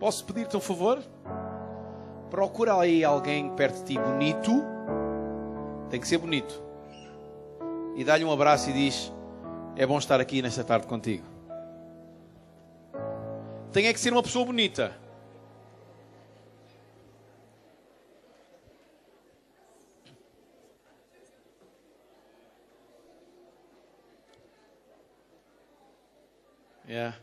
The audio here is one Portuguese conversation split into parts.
Posso pedir-te um favor? Procura aí alguém perto de ti bonito. Tem que ser bonito. E dá-lhe um abraço e diz: é bom estar aqui nesta tarde contigo. Tem é que ser uma pessoa bonita. Yeah.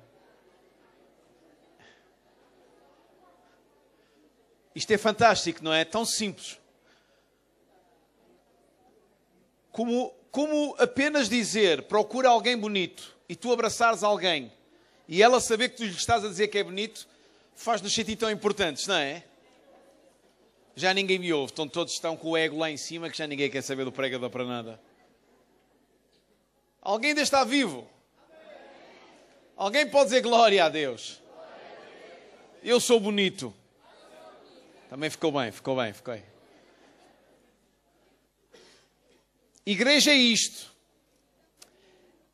Isto é fantástico, não é? Tão simples. Como apenas dizer, procura alguém bonito, e tu abraçares alguém, e ela saber que tu lhe estás a dizer que é bonito, faz-nos sentir tão importantes, não é? Já ninguém me ouve, todos estão com o ego lá em cima, que já ninguém quer saber do pregador para nada. Alguém ainda está vivo? Alguém pode dizer glória a Deus? Eu sou bonito. Também ficou bem. Igreja é isto.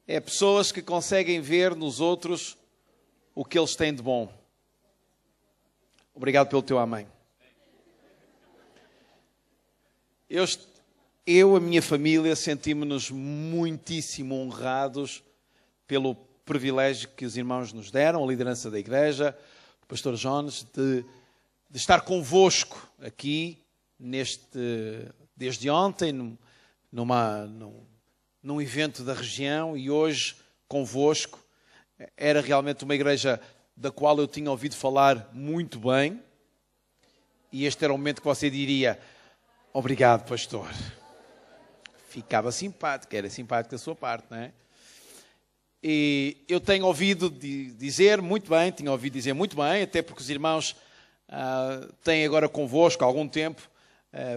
É pessoas que conseguem ver nos outros o que eles têm de bom. Obrigado pelo teu amém. Eu, a minha família, sentimos-nos muitíssimo honrados pelo privilégio que os irmãos nos deram, a liderança da igreja, o pastor Jones, de estar convosco aqui, desde ontem, num evento da região, e hoje convosco. Era realmente uma igreja da qual eu tinha ouvido falar muito bem, e este era o momento que você diria: obrigado, pastor. Ficava simpático, era simpático da sua parte, não é? E eu tenho ouvido dizer muito bem, até porque os irmãos têm agora convosco há algum tempo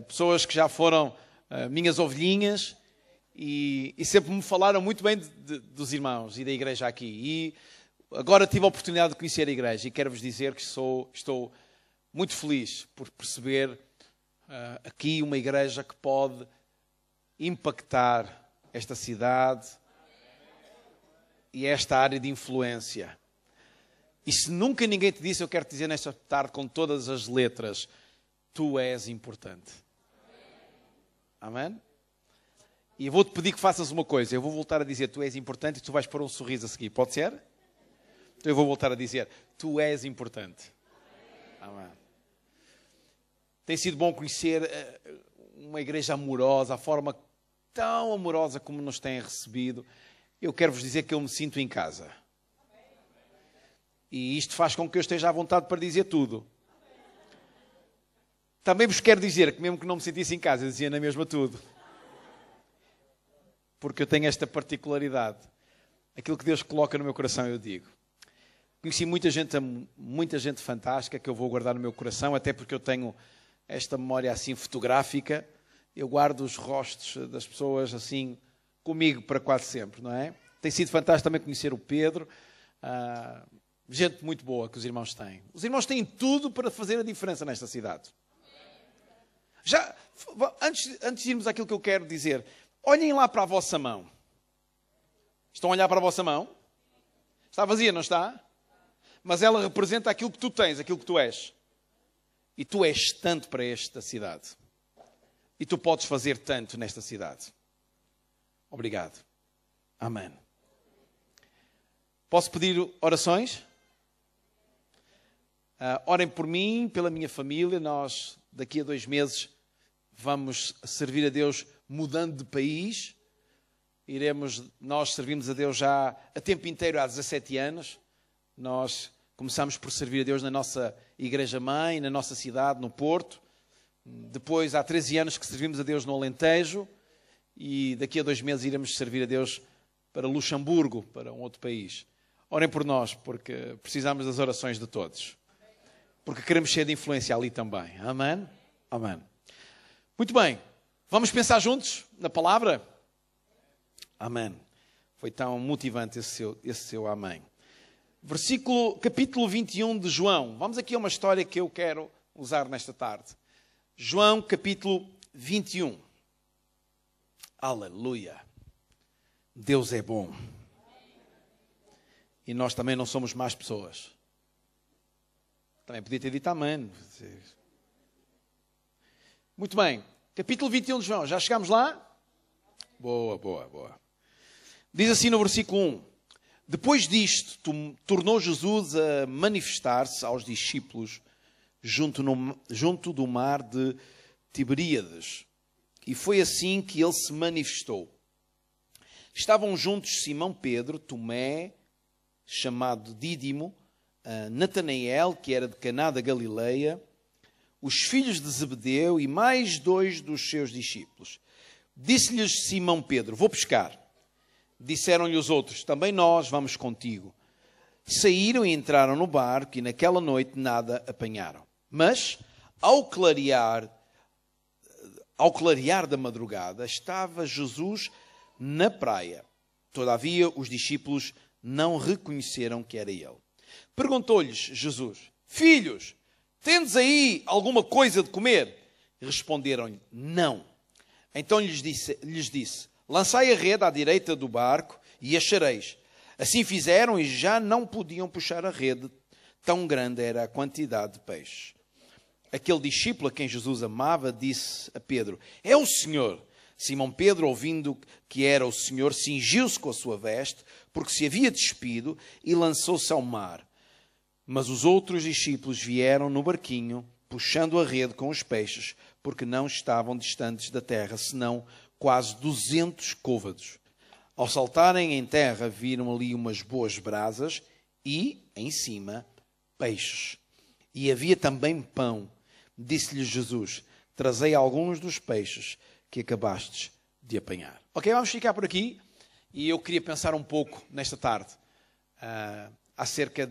pessoas que já foram minhas ovelhinhas e sempre me falaram muito bem dos irmãos e da igreja aqui. E agora tive a oportunidade de conhecer a igreja e quero-vos dizer que estou muito feliz por perceber aqui uma igreja que pode impactar esta cidade e esta área de influência. E se nunca ninguém te disse, eu quero te dizer nesta tarde com todas as letras: tu és importante. Amém? E eu vou-te pedir que faças uma coisa. Eu vou voltar a dizer: tu és importante, e tu vais pôr um sorriso a seguir. Pode ser? Então eu vou voltar a dizer: tu és importante. Amém. Tem sido bom conhecer uma igreja amorosa, a forma tão amorosa como nos têm recebido. Eu quero vos dizer que eu me sinto em casa. E isto faz com que eu esteja à vontade para dizer tudo. Também vos quero dizer que mesmo que não me sentisse em casa, eu dizia na mesma tudo. Porque eu tenho esta particularidade. Aquilo que Deus coloca no meu coração, eu digo. Conheci muita gente fantástica que eu vou guardar no meu coração, até porque eu tenho esta memória assim fotográfica. Eu guardo os rostos das pessoas assim comigo para quase sempre, não é? Tem sido fantástico também conhecer o Pedro. Gente muito boa que os irmãos têm. Os irmãos têm tudo para fazer a diferença nesta cidade. Já, antes de irmos àquilo que eu quero dizer, olhem lá para a vossa mão. Estão a olhar para a vossa mão? Está vazia, não está? Mas ela representa aquilo que tu tens, aquilo que tu és. E tu és tanto para esta cidade. E tu podes fazer tanto nesta cidade. Obrigado. Amém. Posso pedir orações? Orem por mim, pela minha família. Nós, daqui a 2 meses, vamos servir a Deus mudando de país. Nós servimos a Deus já a tempo inteiro há 17 anos. Nós começamos por servir a Deus na nossa igreja-mãe, na nossa cidade, no Porto. Depois, há 13 anos que servimos a Deus no Alentejo. E daqui a 2 meses iremos servir a Deus para Luxemburgo, para um outro país. Orem por nós, porque precisamos das orações de todos. Porque queremos ser de influência ali também. Amém? Amém. Muito bem. Vamos pensar juntos na palavra? Amém. Foi tão motivante esse seu amém. Capítulo 21 de João. Vamos aqui a uma história que eu quero usar nesta tarde. João, capítulo 21. Aleluia. Deus é bom. E nós também não somos más pessoas. Também podia ter dito amém. Muito bem. Capítulo 21 de João. Já chegámos lá? Boa. Diz assim no versículo 1. Depois disto, tornou Jesus a manifestar-se aos discípulos junto do mar de Tiberíades. E foi assim que ele se manifestou. Estavam juntos Simão Pedro, Tomé, chamado Dídimo, Natanael, que era de Caná da Galileia, os filhos de Zebedeu e mais 2 dos seus discípulos. Disse-lhes Simão Pedro, vou pescar. Disseram-lhe os outros, também nós vamos contigo. Saíram e entraram no barco e naquela noite nada apanharam. Mas, ao clarear da madrugada, estava Jesus na praia. Todavia, os discípulos não reconheceram que era ele. Perguntou-lhes Jesus, filhos, tendes aí alguma coisa de comer? Responderam-lhe, não. Então lhes disse, lançai a rede à direita do barco e achareis. Assim fizeram e já não podiam puxar a rede, tão grande era a quantidade de peixes. Aquele discípulo a quem Jesus amava disse a Pedro, é o Senhor. Simão Pedro, ouvindo que era o Senhor, cingiu-se com a sua veste, porque se havia despido, e lançou-se ao mar. Mas os outros discípulos vieram no barquinho, puxando a rede com os peixes, porque não estavam distantes da terra, senão quase 200 côvados. Ao saltarem em terra, viram ali umas boas brasas e, em cima, peixes. E havia também pão. Disse-lhes Jesus, trazei alguns dos peixes que acabastes de apanhar. Ok, vamos ficar por aqui. E eu queria pensar um pouco, nesta tarde, acerca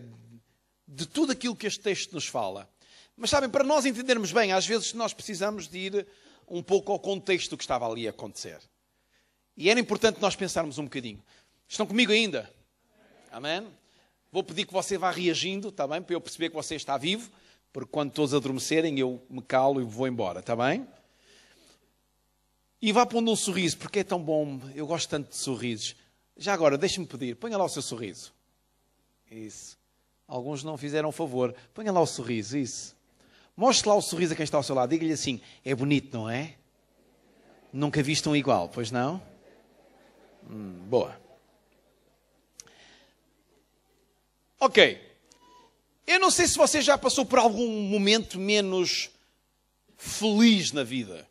de tudo aquilo que este texto nos fala. Mas sabem, para nós entendermos bem, às vezes nós precisamos de ir um pouco ao contexto que estava ali a acontecer. E era importante nós pensarmos um bocadinho. Estão comigo ainda? Amém? Vou pedir que você vá reagindo, está bem? Para eu perceber que você está vivo, porque quando todos adormecerem eu me calo e vou embora, está bem? E vá pondo um sorriso, porque é tão bom, eu gosto tanto de sorrisos. Já agora, deixe-me pedir, ponha lá o seu sorriso. Isso. Alguns não fizeram favor. Ponha lá o sorriso, isso. Mostre lá o sorriso a quem está ao seu lado. Diga-lhe assim, é bonito, não é? Nunca viste um igual, pois não? Boa. Ok. Eu não sei se você já passou por algum momento menos feliz na vida.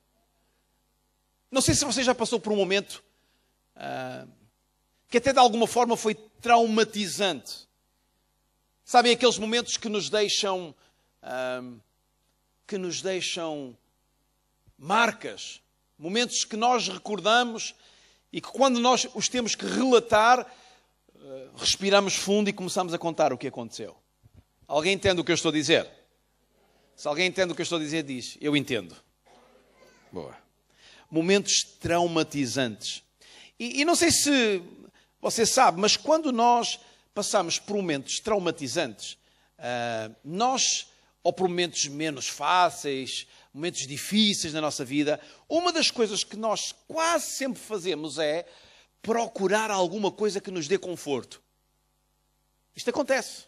Não sei se você já passou por um momento que até de alguma forma foi traumatizante. Sabem, aqueles momentos que nos deixam marcas. Momentos que nós recordamos e que quando nós os temos que relatar, respiramos fundo e começamos a contar o que aconteceu. Alguém entende o que eu estou a dizer? Se alguém entende o que eu estou a dizer, diz, eu entendo. Boa. Momentos traumatizantes. E não sei se você sabe, mas quando nós passamos por momentos traumatizantes, ou por momentos menos fáceis, momentos difíceis na nossa vida, uma das coisas que nós quase sempre fazemos é procurar alguma coisa que nos dê conforto. Isto acontece.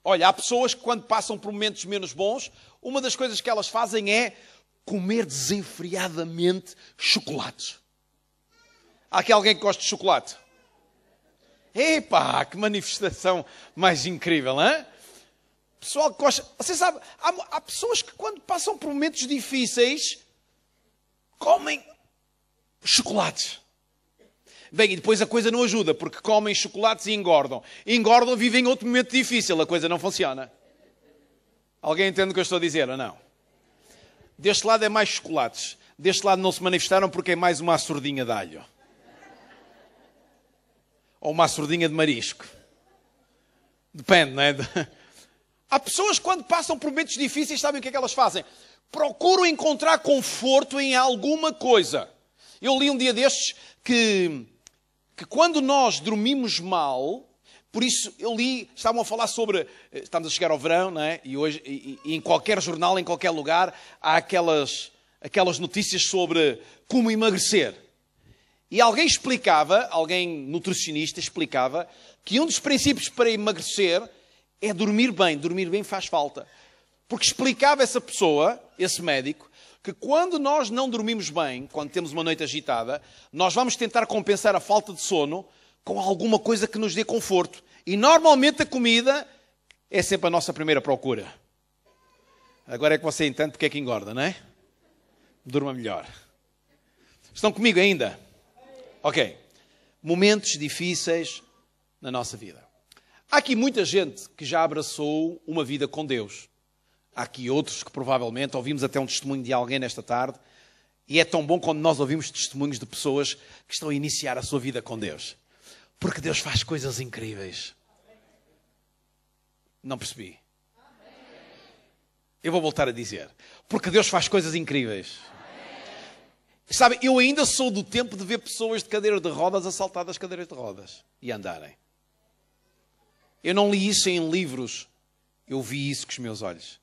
Olha, há pessoas que quando passam por momentos menos bons, uma das coisas que elas fazem é comer desenfreadamente chocolates. Há aqui alguém que gosta de chocolate? Epá, que manifestação mais incrível, não é? Pessoal que gosta... Você sabe, há pessoas que quando passam por momentos difíceis, comem chocolates. Bem, e depois a coisa não ajuda, porque comem chocolates e engordam. Engordam, vivem outro momento difícil, a coisa não funciona. Alguém entende o que eu estou a dizer ou não? Deste lado é mais chocolates. Deste lado não se manifestaram porque é mais uma açordinha de alho. Ou uma açordinha de marisco. Depende, não é? Há pessoas que quando passam por momentos difíceis, sabem o que é que elas fazem? Procuram encontrar conforto em alguma coisa. Eu li um dia destes que quando nós dormimos mal, por isso eu li, estavam a falar sobre, estamos a chegar ao verão, não é? E hoje, e em qualquer jornal, em qualquer lugar, há aquelas notícias sobre como emagrecer. E alguém nutricionista explicava, que um dos princípios para emagrecer é dormir bem. Dormir bem faz falta. Porque explicava essa pessoa, esse médico, que quando nós não dormimos bem, quando temos uma noite agitada, nós vamos tentar compensar a falta de sono com alguma coisa que nos dê conforto. E normalmente a comida é sempre a nossa primeira procura. Agora é que você entende porque é que engorda, não é? Durma melhor. Estão comigo ainda? Ok. Momentos difíceis na nossa vida. Há aqui muita gente que já abraçou uma vida com Deus. Há aqui outros que provavelmente ouvimos até um testemunho de alguém nesta tarde. E é tão bom quando nós ouvimos testemunhos de pessoas que estão a iniciar a sua vida com Deus. Porque Deus faz coisas incríveis. Não percebi. Eu vou voltar a dizer. Porque Deus faz coisas incríveis. Sabe, eu ainda sou do tempo de ver pessoas de cadeiras de rodas a saltar das cadeiras de rodas e andarem. Eu não li isso em livros. Eu vi isso com os meus olhos.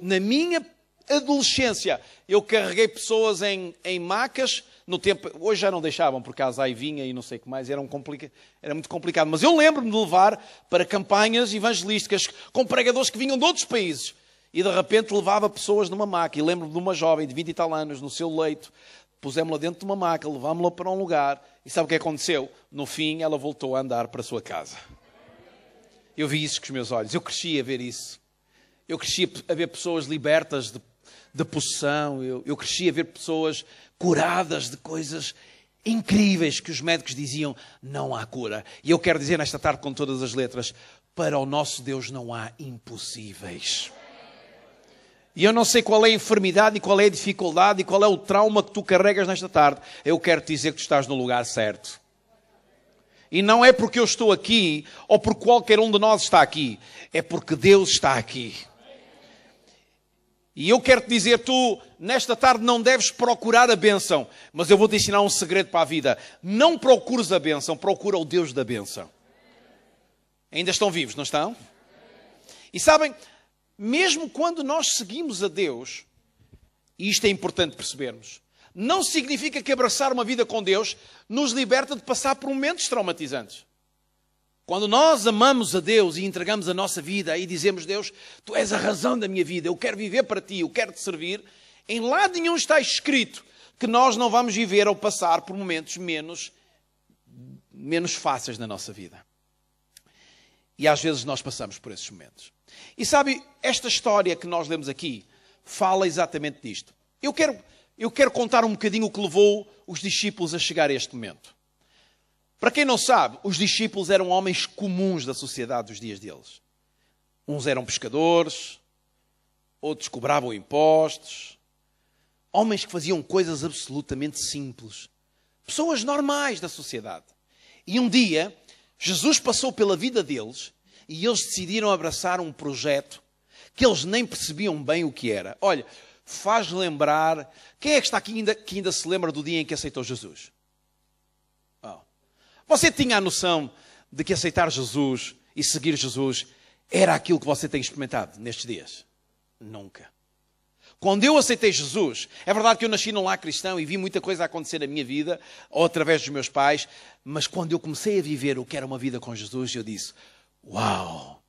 Na minha adolescência, eu carreguei pessoas em macas. No tempo, hoje já não deixavam, porque a azai vinha e não sei o que mais, era muito complicado. Mas eu lembro-me de levar para campanhas evangelísticas com pregadores que vinham de outros países. E de repente levava pessoas numa maca. E lembro-me de uma jovem de 20 e tal anos, no seu leito. Pusemos-la dentro de uma maca, levámos-la para um lugar. E sabe o que aconteceu? No fim, ela voltou a andar para a sua casa. Eu vi isso com os meus olhos. Eu cresci a ver isso. Eu cresci a ver pessoas libertas de possessão. Eu cresci a ver pessoas curadas de coisas incríveis que os médicos diziam, não há cura. E eu quero dizer nesta tarde com todas as letras, para o nosso Deus não há impossíveis. E eu não sei qual é a enfermidade e qual é a dificuldade e qual é o trauma que tu carregas nesta tarde. Eu quero te dizer que tu estás no lugar certo. E não é porque eu estou aqui ou porque qualquer um de nós está aqui. É porque Deus está aqui. E eu quero te dizer, tu nesta tarde não deves procurar a bênção. Mas eu vou te ensinar um segredo para a vida. Não procures a bênção, procura o Deus da bênção. Ainda estão vivos, não estão? E sabem, mesmo quando nós seguimos a Deus, e isto é importante percebermos, não significa que abraçar uma vida com Deus nos liberta de passar por momentos traumatizantes. Quando nós amamos a Deus e entregamos a nossa vida e dizemos, Deus, Tu és a razão da minha vida, eu quero viver para Ti, eu quero Te servir, em lado nenhum está escrito que nós não vamos viver ou passar por momentos menos fáceis na nossa vida. E às vezes nós passamos por esses momentos. E sabe, esta história que nós lemos aqui fala exatamente disto. Eu quero contar um bocadinho o que levou os discípulos a chegar a este momento. Para quem não sabe, os discípulos eram homens comuns da sociedade dos dias deles. Uns eram pescadores, outros cobravam impostos. Homens que faziam coisas absolutamente simples. Pessoas normais da sociedade. E um dia, Jesus passou pela vida deles e eles decidiram abraçar um projeto que eles nem percebiam bem o que era. Olha, faz lembrar... Quem é que está aqui que ainda se lembra do dia em que aceitou Jesus? Oh. Você tinha a noção de que aceitar Jesus e seguir Jesus era aquilo que você tem experimentado nestes dias? Nunca. Quando eu aceitei Jesus, é verdade que eu nasci num lar cristão e vi muita coisa acontecer na minha vida, ou através dos meus pais, mas quando eu comecei a viver o que era uma vida com Jesus, eu disse, uau,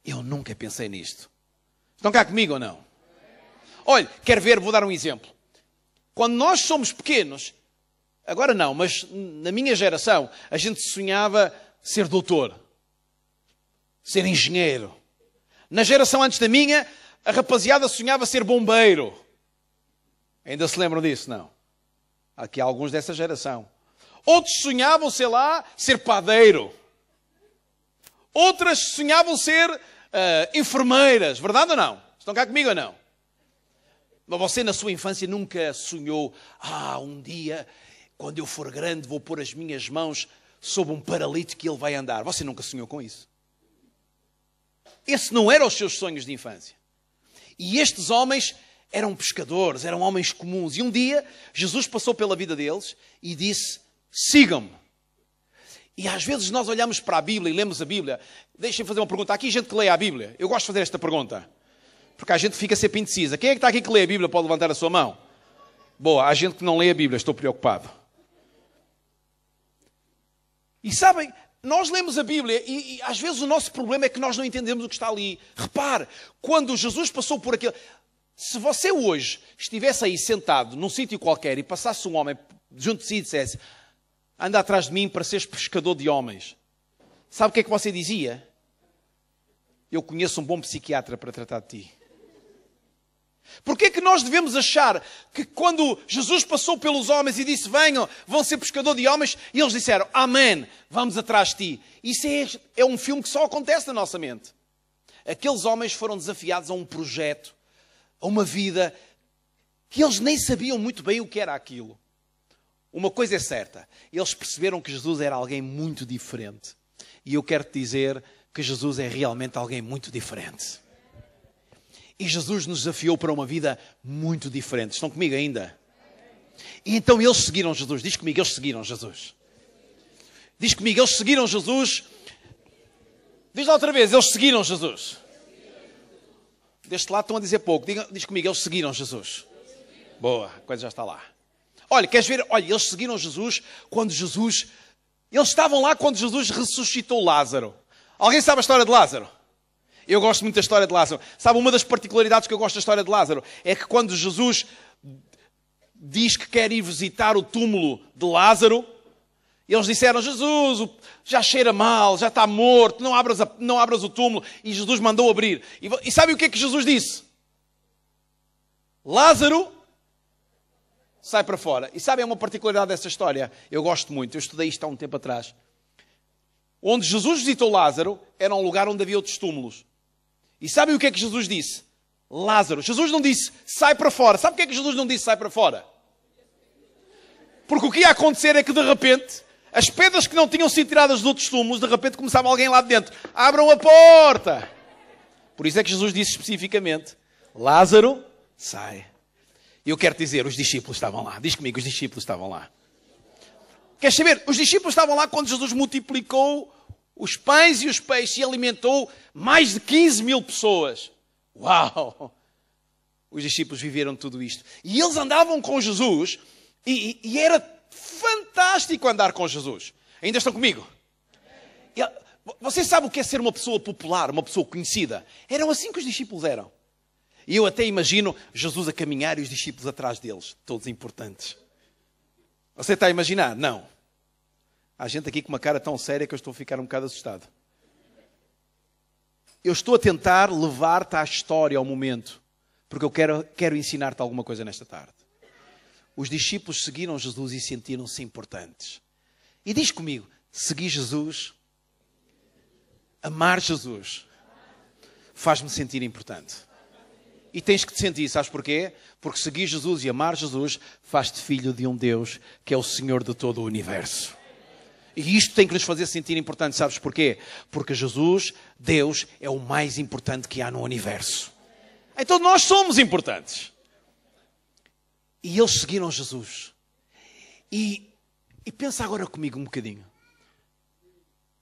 eu nunca pensei nisto. Estão cá comigo ou não? Olha, quer ver, vou dar um exemplo. Quando nós somos pequenos, agora não, mas na minha geração, a gente sonhava ser doutor, ser engenheiro. Na geração antes da minha, a rapaziada sonhava ser bombeiro. Ainda se lembram disso? Não. Aqui há alguns dessa geração. Outros sonhavam, sei lá, ser padeiro. Outras sonhavam ser enfermeiras. Verdade ou não? Estão cá comigo ou não? Mas você na sua infância nunca sonhou, um dia, quando eu for grande, vou pôr as minhas mãos sobre um paralítico e ele vai andar. Você nunca sonhou com isso? Esse não era os seus sonhos de infância. E estes homens eram pescadores, eram homens comuns. E um dia, Jesus passou pela vida deles e disse, sigam-me. E às vezes nós olhamos para a Bíblia e lemos a Bíblia. Deixem-me fazer uma pergunta. Há aqui gente que lê a Bíblia. Eu gosto de fazer esta pergunta. Porque a gente fica sempre indecisa. Quem é que está aqui que lê a Bíblia? Pode levantar a sua mão. Boa, há gente que não lê a Bíblia. Estou preocupado. E sabem, nós lemos a Bíblia e às vezes o nosso problema é que nós não entendemos o que está ali. Repare, quando Jesus passou por aquilo... Se você hoje estivesse aí sentado num sítio qualquer e passasse um homem junto de si e dissesse: anda atrás de mim para seres pescador de homens, sabe o que é que você dizia? Eu conheço um bom psiquiatra para tratar de ti. Porquê é que nós devemos achar que quando Jesus passou pelos homens e disse: venham, vão ser pescador de homens, e eles disseram: amém, vamos atrás de ti? Isso é um filme que só acontece na nossa mente. Aqueles homens foram desafiados a um projeto, a uma vida, que eles nem sabiam muito bem o que era aquilo. Uma coisa é certa, eles perceberam que Jesus era alguém muito diferente. E eu quero te dizer que Jesus é realmente alguém muito diferente. E Jesus nos desafiou para uma vida muito diferente. Estão comigo ainda? E então eles seguiram Jesus. Diz comigo, eles seguiram Jesus. Diz comigo, eles seguiram Jesus. Diz lá outra vez, eles seguiram Jesus. Deste lado estão a dizer pouco. Diz comigo, eles seguiram Jesus. Boa, a coisa já está lá. Olha, queres ver? Olha, eles seguiram Jesus quando Jesus... Eles estavam lá quando Jesus ressuscitou Lázaro. Alguém sabe a história de Lázaro? Eu gosto muito da história de Lázaro. Sabe, uma das particularidades que eu gosto da história de Lázaro é que quando Jesus diz que quer ir visitar o túmulo de Lázaro, eles disseram: Jesus, já cheira mal, já está morto, não abras o túmulo. E Jesus mandou abrir. E sabe o que é que Jesus disse? Lázaro, sai para fora. E sabe, é uma particularidade dessa história. Eu gosto muito, eu estudei isto há um tempo atrás. Onde Jesus visitou Lázaro, era um lugar onde havia outros túmulos. E sabem o que é que Jesus disse? Lázaro. Jesus não disse: sai para fora. Sabe o que é que Jesus não disse: sai para fora? Porque o que ia acontecer é que de repente, as pedras que não tinham sido tiradas de outros túmulos, de repente começava alguém lá de dentro: abram a porta. Por isso é que Jesus disse especificamente: Lázaro, sai. E eu quero dizer, os discípulos estavam lá. Diz comigo, os discípulos estavam lá. Queres saber? Os discípulos estavam lá quando Jesus multiplicou os pães e os peixes e alimentou mais de 15 mil pessoas. Uau! Os discípulos viveram tudo isto. E eles andavam com Jesus e era fantástico andar com Jesus. Ainda estão comigo? Você sabe o que é ser uma pessoa popular, uma pessoa conhecida? Eram assim que os discípulos eram. E eu até imagino Jesus a caminhar e os discípulos atrás deles, todos importantes. Você está a imaginar? Não. Há gente aqui com uma cara tão séria que eu estou a ficar um bocado assustado. Eu estou a tentar levar-te à história, ao momento, porque eu quero ensinar-te alguma coisa nesta tarde. Os discípulos seguiram Jesus e sentiram-se importantes. E diz comigo, seguir Jesus, amar Jesus, faz-me sentir importante. E tens que te sentir, sabes porquê? Porque seguir Jesus e amar Jesus faz-te filho de um Deus que é o Senhor de todo o universo. E isto tem que nos fazer sentir importantes, sabes porquê? Porque Jesus, Deus, é o mais importante que há no universo. Então nós somos importantes. E eles seguiram Jesus. E pensa agora comigo um bocadinho.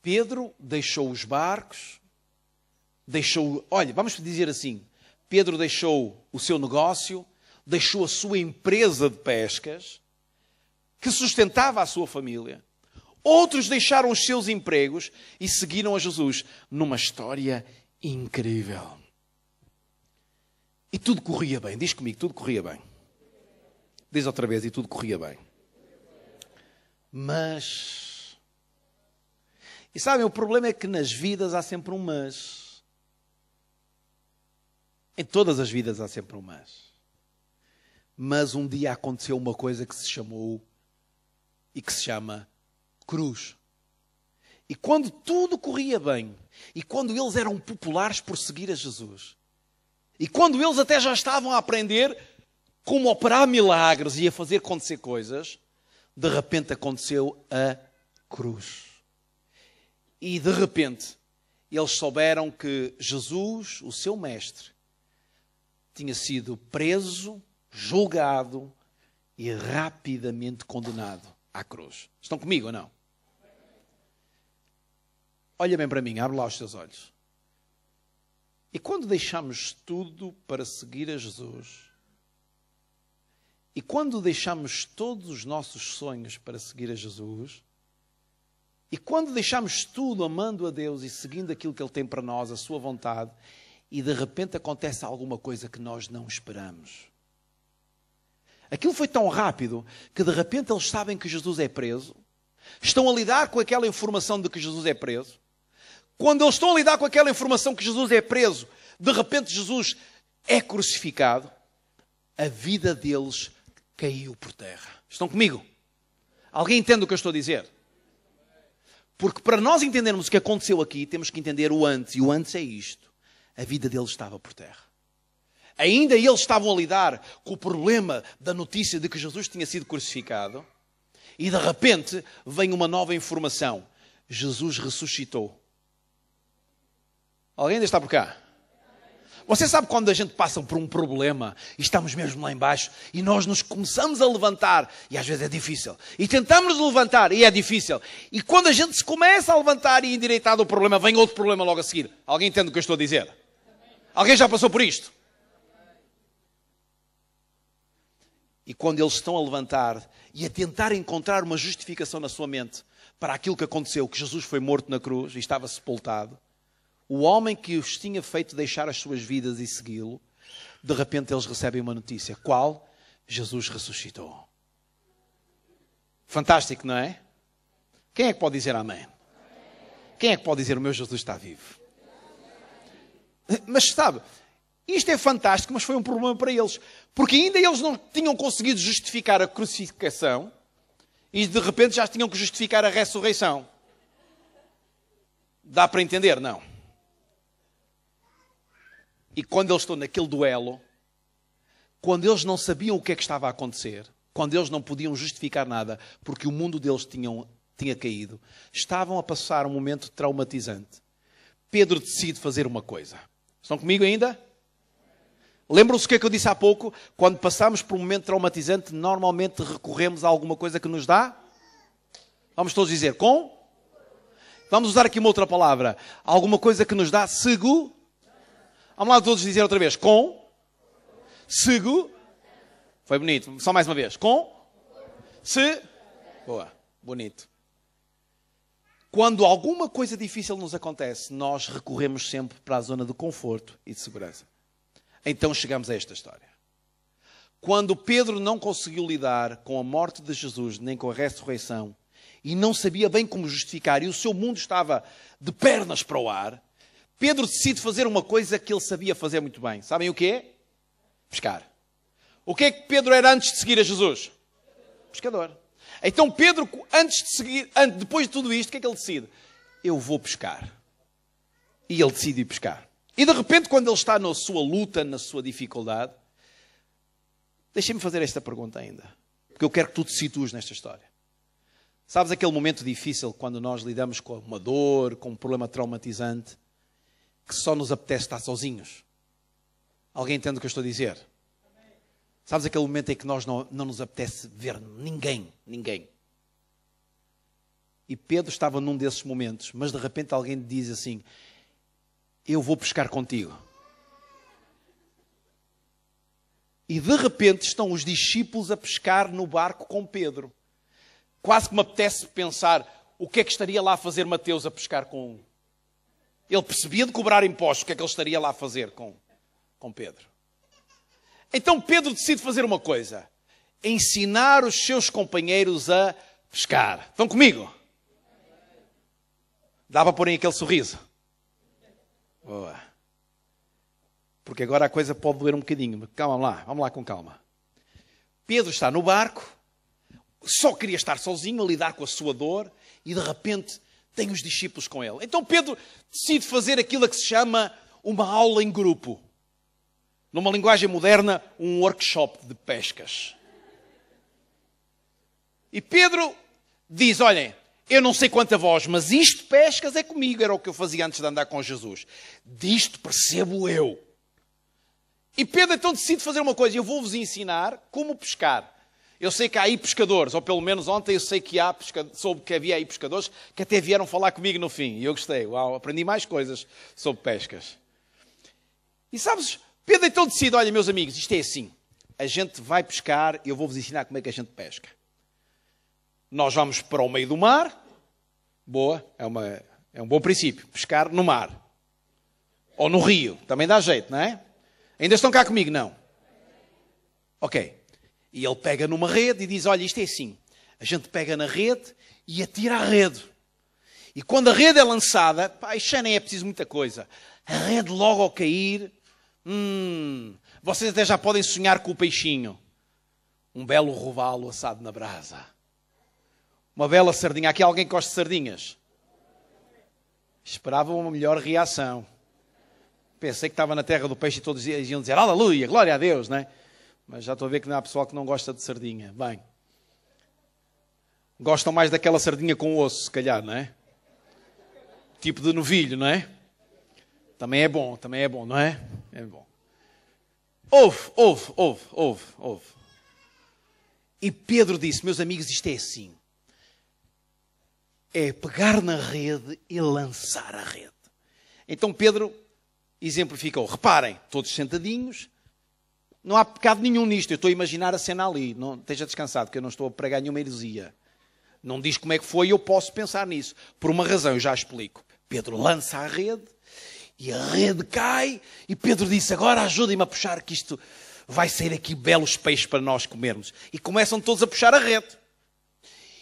Pedro deixou os barcos, olha, vamos dizer assim, Pedro deixou o seu negócio, deixou a sua empresa de pescas, que sustentava a sua família. Outros deixaram os seus empregos e seguiram a Jesus numa história incrível. E tudo corria bem. Diz comigo, tudo corria bem. Diz outra vez, e tudo corria bem. Mas... E sabem, o problema é que nas vidas há sempre um mas. Em todas as vidas há sempre um mas. Mas um dia aconteceu uma coisa que se chamou e que se chama cruz. E quando tudo corria bem, e quando eles eram populares por seguir a Jesus, e quando eles até já estavam a aprender como operar milagres e a fazer acontecer coisas, de repente aconteceu a cruz. E de repente eles souberam que Jesus, o seu mestre, tinha sido preso, julgado e rapidamente condenado à cruz. Estão comigo ou não? Olha bem para mim, abre lá os teus olhos. E quando deixamos tudo para seguir a Jesus, e quando deixamos todos os nossos sonhos para seguir a Jesus, E quando deixamos tudo amando a Deus e seguindo aquilo que Ele tem para nós, a sua vontade, e de repente acontece alguma coisa que nós não esperamos. Aquilo foi tão rápido que de repente eles sabem que Jesus é preso, estão a lidar com aquela informação de que Jesus é preso. Quando eles estão a lidar com aquela informação que Jesus é preso, de repente Jesus é crucificado, a vida deles caiu por terra. Estão comigo? Alguém entende o que eu estou a dizer? Porque para nós entendermos o que aconteceu aqui, temos que entender o antes. E o antes é isto. A vida deles estava por terra. Ainda eles estavam a lidar com o problema da notícia de que Jesus tinha sido crucificado. E de repente vem uma nova informação. Jesus ressuscitou. Alguém ainda está por cá? Você sabe quando a gente passa por um problema e estamos mesmo lá em baixo e nós nos começamos a levantar e às vezes é difícil. E tentamos nos levantar e é difícil. E quando a gente se começa a levantar e endireitar do problema, vem outro problema logo a seguir. Alguém entende o que eu estou a dizer? Alguém já passou por isto? E quando eles estão a levantar e a tentar encontrar uma justificação na sua mente para aquilo que aconteceu, que Jesus foi morto na cruz e estava sepultado, o homem que os tinha feito deixar as suas vidas e segui-lo, de repente eles recebem uma notícia. Qual? Jesus ressuscitou. Fantástico, não é? Quem é que pode dizer amém? Quem é que pode dizer o meu Jesus está vivo? Mas sabe, isto é fantástico, mas foi um problema para eles. Porque ainda eles não tinham conseguido justificar a crucificação e de repente já tinham que justificar a ressurreição. Dá para entender? Não. E quando eles estão naquele duelo, quando eles não sabiam o que é que estava a acontecer, quando eles não podiam justificar nada, porque o mundo deles tinha caído, estavam a passar um momento traumatizante. Pedro decide fazer uma coisa. Estão comigo ainda? Lembram-se o que é que eu disse há pouco? Quando passamos por um momento traumatizante, normalmente recorremos a alguma coisa que nos dá? Vamos todos dizer com? Vamos usar aqui uma outra palavra. Alguma coisa que nos dá segurança. Vamos lá todos dizer outra vez. Com. Foi bonito. Só mais uma vez. Com. Boa. Bonito. Quando alguma coisa difícil nos acontece, nós recorremos sempre para a zona de conforto e de segurança. Então chegamos a esta história. Quando Pedro não conseguiu lidar com a morte de Jesus, nem com a ressurreição, e não sabia bem como justificar, e o seu mundo estava de pernas para o ar, Pedro decide fazer uma coisa que ele sabia fazer muito bem. Sabem o que é? Pescar. O que é que Pedro era antes de seguir a Jesus? Pescador. Então Pedro, depois de tudo isto, o que é que ele decide? Eu vou pescar. E ele decide ir pescar. E de repente, quando ele está na sua luta, na sua dificuldade, deixem-me fazer esta pergunta ainda. Porque eu quero que tu te situes nesta história. Sabes aquele momento difícil quando nós lidamos com uma dor, com um problema traumatizante, que só nos apetece estar sozinhos? Alguém entende o que eu estou a dizer? Sabes aquele momento em que nós não nos apetece ver ninguém? E Pedro estava num desses momentos, mas de repente alguém lhe diz assim: eu vou pescar contigo. E de repente estão os discípulos a pescar no barco com Pedro. Quase que me apetece pensar o que é que estaria lá a fazer Mateus a pescar com... Ele percebia de cobrar impostos, o que é que ele estaria lá a fazer com Pedro? Então Pedro decide fazer uma coisa: ensinar os seus companheiros a pescar. Estão comigo? Dá para porem aquele sorriso? Boa. Porque agora a coisa pode doer um bocadinho. Calma lá, vamos lá com calma. Pedro está no barco, só queria estar sozinho a lidar com a sua dor e de repente tem os discípulos com ele. Então Pedro decide fazer aquilo que se chama uma aula em grupo. Numa linguagem moderna, um workshop de pescas. E Pedro diz: olhem, eu não sei quanto a vós, mas isto pescas é comigo. Era o que eu fazia antes de andar com Jesus. Disto percebo eu. E Pedro então decide fazer uma coisa: eu vou-vos ensinar como pescar. Eu sei que há aí pescadores, ou pelo menos ontem eu sei que soube que havia aí pescadores que até vieram falar comigo no fim. E eu gostei. Uau, aprendi mais coisas sobre pescas. E sabes, Pedro então decide: olha, meus amigos, isto é assim. A gente vai pescar e eu vou-vos ensinar como é que a gente pesca. Nós vamos para o meio do mar, Boa, é um bom princípio. Pescar no mar. Ou no rio. Também dá jeito, não é? Ainda estão cá comigo? Não. Ok. E ele pega numa rede e diz, olha, isto é assim. A gente pega na rede e atira a rede. E quando a rede é lançada, pá, isto já nem é preciso muita coisa. A rede logo ao cair, vocês até já podem sonhar com o peixinho. Um belo robalo assado na brasa. Uma bela sardinha. Aqui alguém que gosta de sardinhas? Esperava uma melhor reação. Pensei que estava na terra do peixe e todos iam dizer, aleluia, glória a Deus, não é? Mas já estou a ver que não há pessoal que não gosta de sardinha. Bem, gostam mais daquela sardinha com osso, se calhar, não é? Tipo de novilho, não é? Também é bom, não é? É bom. Ouve. E Pedro disse, meus amigos, isto é assim. É pegar na rede e lançar a rede. Então Pedro exemplificou. Reparem, todos sentadinhos. Não há pecado nenhum nisto. Eu estou a imaginar a cena ali. Não, esteja descansado, que eu não estou a pregar nenhuma heresia. Não diz como é que foi e eu posso pensar nisso. Por uma razão, eu já explico. Pedro lança a rede e a rede cai. E Pedro disse, agora ajudem-me a puxar que isto vai sair aqui belos peixes para nós comermos. E começam todos a puxar a rede.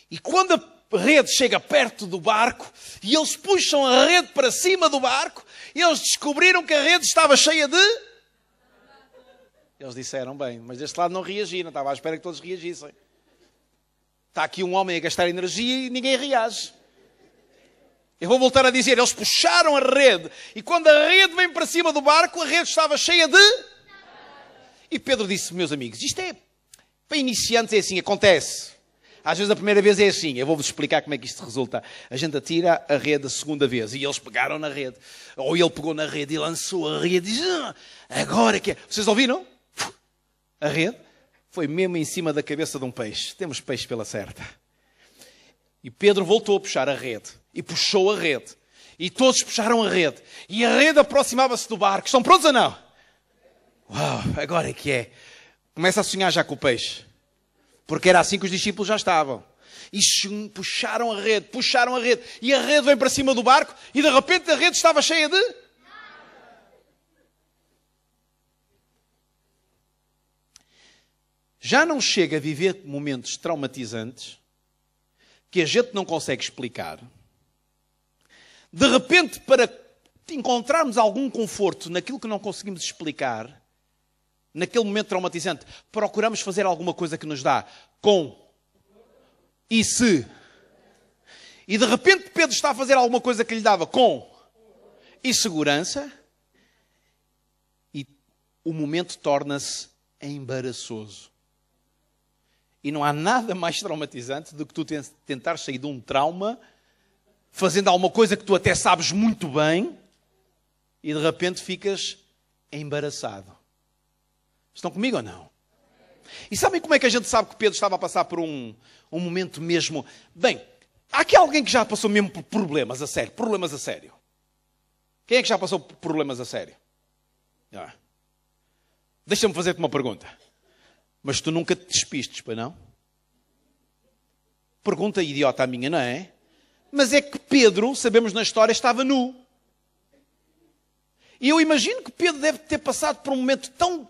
E quando a rede chega perto do barco e eles puxam a rede para cima do barco, eles descobriram que a rede estava cheia de... Eles disseram bem, mas deste lado não reagiram. Estava à espera que todos reagissem. Está aqui um homem a gastar energia e ninguém reage. Eu vou voltar a dizer, eles puxaram a rede e quando a rede vem para cima do barco, a rede estava cheia de... E Pedro disse, meus amigos, isto é... Para iniciantes é assim, acontece. Às vezes a primeira vez é assim. Eu vou-vos explicar como é que isto resulta. A gente atira a rede a segunda vez e eles pegaram na rede. Ou ele pegou na rede e lançou a rede e diz, agora que é... Vocês ouviram? A rede foi mesmo em cima da cabeça de um peixe. Temos peixe pela certa. E Pedro voltou a puxar a rede. E puxou a rede. E todos puxaram a rede. E a rede aproximava-se do barco. Estão prontos ou não? Uau, agora é que é. Começa a sonhar já com o peixe. Porque era assim que os discípulos já estavam. E puxaram a rede. E a rede vem para cima do barco. E de repente a rede estava cheia de... Já não chega a viver momentos traumatizantes que a gente não consegue explicar. De repente, para encontrarmos algum conforto naquilo que não conseguimos explicar, naquele momento traumatizante, procuramos fazer alguma coisa que nos dá com e se. E de repente Pedro está a fazer alguma coisa que lhe dava com e segurança, e o momento torna-se embaraçoso. E não há nada mais traumatizante do que tu tentar sair de um trauma fazendo alguma coisa que tu até sabes muito bem e de repente ficas embaraçado. Estão comigo ou não? E sabem como é que a gente sabe que Pedro estava a passar por um momento mesmo... Bem, há aqui alguém que já passou mesmo por problemas a sério. Problemas a sério. Quem é que já passou por problemas a sério? Deixa-me fazer-te uma pergunta. Mas tu nunca te despistes, pois não? Pergunta idiota a minha, não é? Mas é que Pedro, sabemos na história, estava nu. E eu imagino que Pedro deve ter passado por um momento tão